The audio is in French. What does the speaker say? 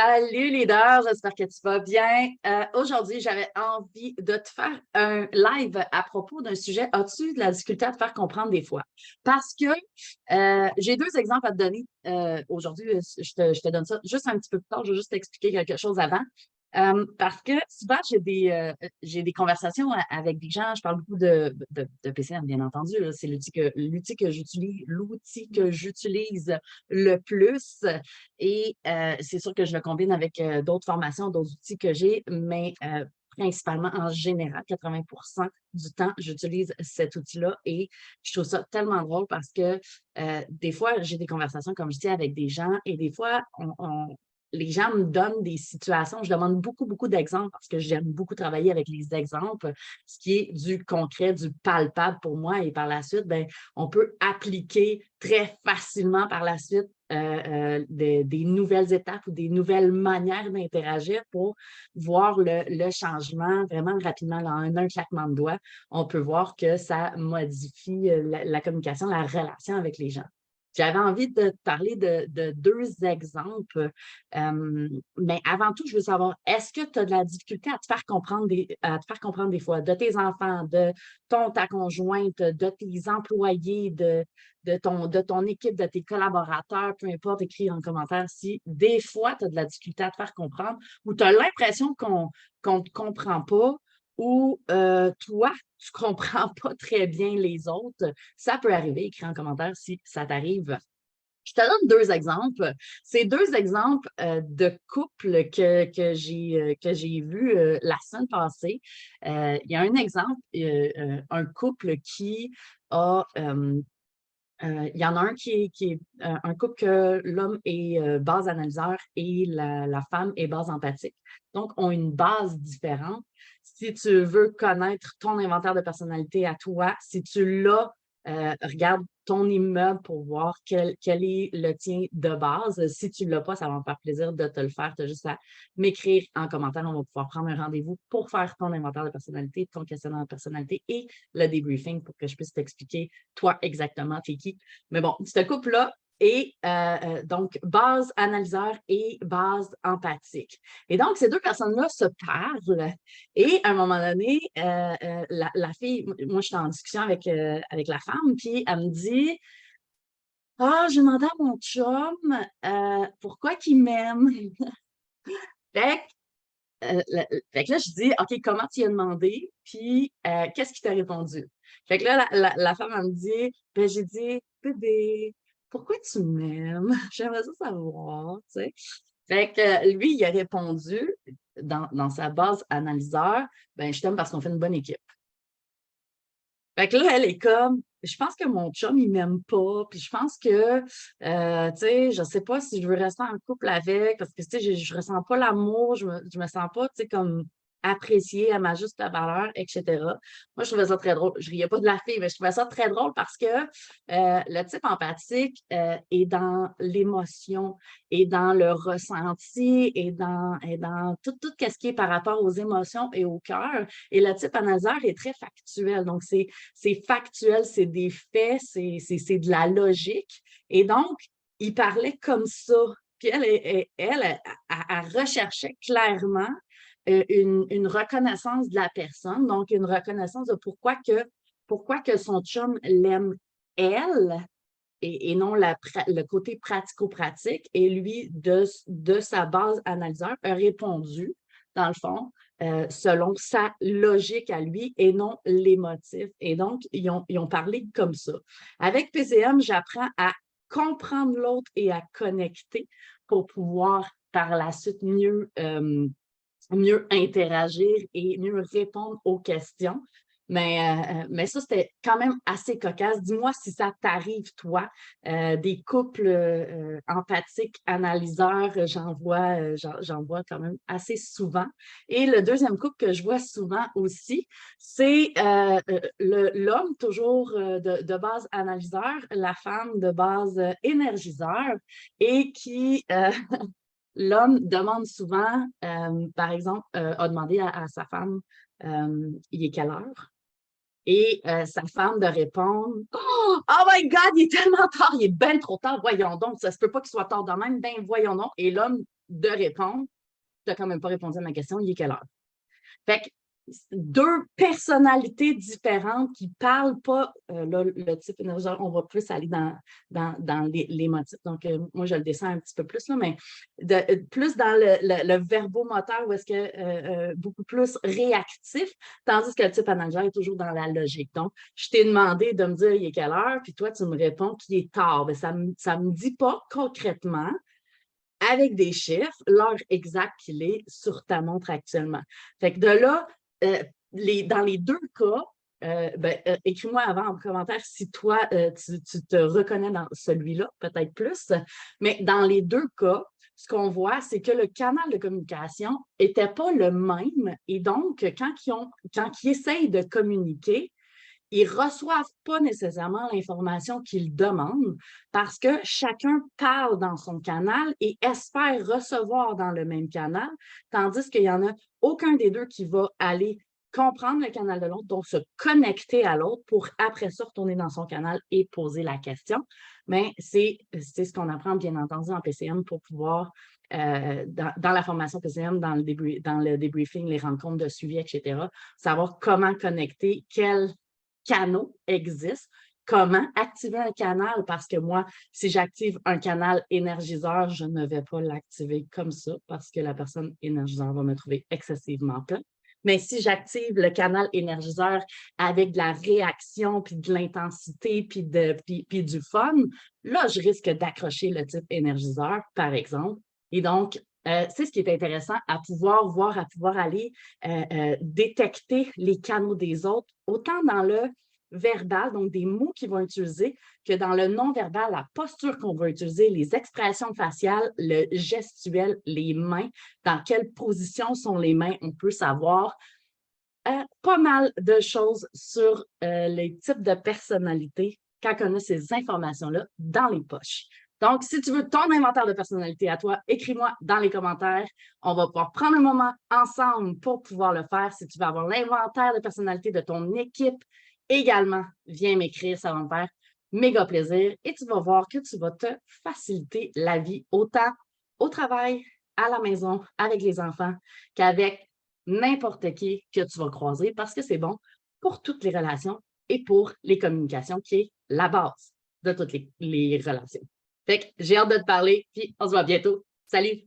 Salut leader, j'espère que tu vas bien. Aujourd'hui, j'avais envie de te faire un live à propos d'un sujet. As-tu de la difficulté à te faire comprendre des fois? Parce que j'ai deux exemples à te donner. Aujourd'hui, je te donne ça juste un petit peu plus tard. Je vais juste t'expliquer quelque chose avant. Parce que souvent, j'ai des conversations avec des gens. Je parle beaucoup de PCM, bien entendu. Là. C'est l'outil que j'utilise le plus. Et c'est sûr que je le combine avec d'autres formations, d'autres outils que j'ai, mais principalement, en général, 80 du temps, j'utilise cet outil-là et je trouve ça tellement drôle parce que des fois, j'ai des conversations, comme je dis, avec des gens et des fois, les gens me donnent des situations. Je demande beaucoup, beaucoup d'exemples parce que j'aime beaucoup travailler avec les exemples, ce qui est du concret, du palpable pour moi. Et par la suite, ben, on peut appliquer très facilement par la suite des nouvelles étapes ou des nouvelles manières d'interagir pour voir le changement vraiment rapidement. Là, en un claquement de doigts, on peut voir que ça modifie la communication, la relation avec les gens. J'avais envie de te parler de deux exemples, mais avant tout, je veux savoir, est-ce que tu as de la difficulté à te faire comprendre des fois de tes enfants, de ta conjointe, de tes employés, de ton équipe, de tes collaborateurs, peu importe, écris en commentaire si des fois tu as de la difficulté à te faire comprendre ou tu as l'impression qu'on ne te comprend pas ou toi, tu ne comprends pas très bien les autres. Ça peut arriver, écris en commentaire si ça t'arrive. Je te donne deux exemples. C'est deux exemples de couples que j'ai vus la semaine passée. Il y a un exemple, un couple qui a il y en a un qui est un couple que l'homme est base analyseur et la femme est base empathique. Donc, ont une base différente. Si tu veux connaître ton inventaire de personnalité à toi, si tu l'as, regarde ton immeuble pour voir quel est le tien de base. Si tu ne l'as pas, ça va me faire plaisir de te le faire. Tu as juste à m'écrire en commentaire. On va pouvoir prendre un rendez-vous pour faire ton inventaire de personnalité, ton questionnaire de personnalité et le debriefing pour que je puisse t'expliquer toi exactement t'es qui. Mais bon, ce couple-là est donc base analyseur et base empathique. Et donc, ces deux personnes-là se parlent et à un moment donné, la fille, moi, je suis en discussion avec la femme, puis elle me dit ah, j'ai demandé à mon chum pourquoi qu'il m'aime. Fait fait que là, je dis, OK, comment tu y as demandé? Puis, qu'est-ce qu'il t'a répondu? Fait que là, la femme, elle me dit, ben, j'ai dit, bébé, pourquoi tu m'aimes? J'aimerais ça savoir, tu sais. Fait que lui, il a répondu dans sa base analyseur, ben, je t'aime parce qu'on fait une bonne équipe. Fait que là, elle est comme, je pense que mon chum, il m'aime pas. Puis je pense que, tu sais, je sais pas si je veux rester en couple avec parce que, tu sais, je ressens pas l'amour, je me sens pas, tu sais, comme appréciée à ma juste valeur, etc. Moi, je trouvais ça très drôle. Je riais pas de la fille, mais je trouvais ça très drôle parce que le type empathique est dans l'émotion, est dans le ressenti, est dans tout ce qui est par rapport aux émotions et au cœur. Et le type analyseur est très factuel. Donc, c'est factuel, c'est des faits, c'est de la logique. Et donc, il parlait comme ça. Puis elle recherchait clairement une reconnaissance de la personne, donc une reconnaissance de pourquoi que son chum l'aime elle et non le côté pratico-pratique. Et lui, de sa base analyseur, a répondu, dans le fond, selon sa logique à lui et non l'émotif. Et donc, ils ont parlé comme ça. Avec PCM, j'apprends à comprendre l'autre et à connecter pour pouvoir par la suite mieux interagir et mieux répondre aux questions. Mais ça, c'était quand même assez cocasse. Dis-moi si ça t'arrive, toi, des couples empathiques, analyseurs, j'en vois quand même assez souvent. Et le deuxième couple que je vois souvent aussi, c'est l'homme toujours de base analyseur, la femme de base énergiseur et qui, l'homme demande souvent, par exemple, a demandé à sa femme, il est quelle heure? Et sa femme de répondre, oh my God, il est tellement tard, il est bien trop tard, voyons donc, ça se peut pas qu'il soit tard de même, ben voyons donc. Et l'homme de répondre. Tu n'as quand même pas répondu à ma question, il est quelle heure? Fait que deux personnalités différentes qui ne parlent pas là, le type énergétique, on va plus aller dans les motifs. Donc, moi, je le descends un petit peu plus, là, mais plus dans le verbomoteur où est-ce que beaucoup plus réactif, tandis que le type analgère est toujours dans la logique. Donc, je t'ai demandé de me dire il est quelle heure, puis toi, tu me réponds qu'il est tard. Mais ça ne me dit pas concrètement avec des chiffres, l'heure exacte qu'il est sur ta montre actuellement. Fait que de là, dans les deux cas, écris-moi avant en commentaire si toi, tu te reconnais dans celui-là, peut-être plus. Mais dans les deux cas, ce qu'on voit, c'est que le canal de communication n'était pas le même. Et donc, quand ils essayent de communiquer, ils ne reçoivent pas nécessairement l'information qu'ils demandent parce que chacun parle dans son canal et espère recevoir dans le même canal, tandis qu'il n'y en a aucun des deux qui va aller comprendre le canal de l'autre, donc se connecter à l'autre pour après ça retourner dans son canal et poser la question. Mais c'est ce qu'on apprend, bien entendu, en PCM pour pouvoir, dans la formation PCM, dans le débriefing, les rencontres de suivi, etc., savoir comment connecter, quel canaux existent. Comment activer un canal? Parce que moi, si j'active un canal énergiseur, je ne vais pas l'activer comme ça parce que la personne énergiseur va me trouver excessivement plate. Mais si j'active le canal énergiseur avec de la réaction, puis de l'intensité, puis du fun, là, je risque d'accrocher le type énergiseur, par exemple. Et donc, c'est ce qui est intéressant, à pouvoir voir, à pouvoir aller détecter les canaux des autres, autant dans le verbal, donc des mots qu'ils vont utiliser, que dans le non-verbal, la posture qu'on va utiliser, les expressions faciales, le gestuel, les mains, dans quelle position sont les mains, on peut savoir pas mal de choses sur les types de personnalités quand on a ces informations-là dans les poches. Donc, si tu veux ton inventaire de personnalité à toi, écris-moi dans les commentaires. On va pouvoir prendre un moment ensemble pour pouvoir le faire. Si tu veux avoir l'inventaire de personnalité de ton équipe, également, viens m'écrire, ça va me faire méga plaisir. Et tu vas voir que tu vas te faciliter la vie autant au travail, à la maison, avec les enfants, qu'avec n'importe qui que tu vas croiser parce que c'est bon pour toutes les relations et pour les communications, qui est la base de toutes les relations. Fait que j'ai hâte de te parler, puis on se voit bientôt. Salut!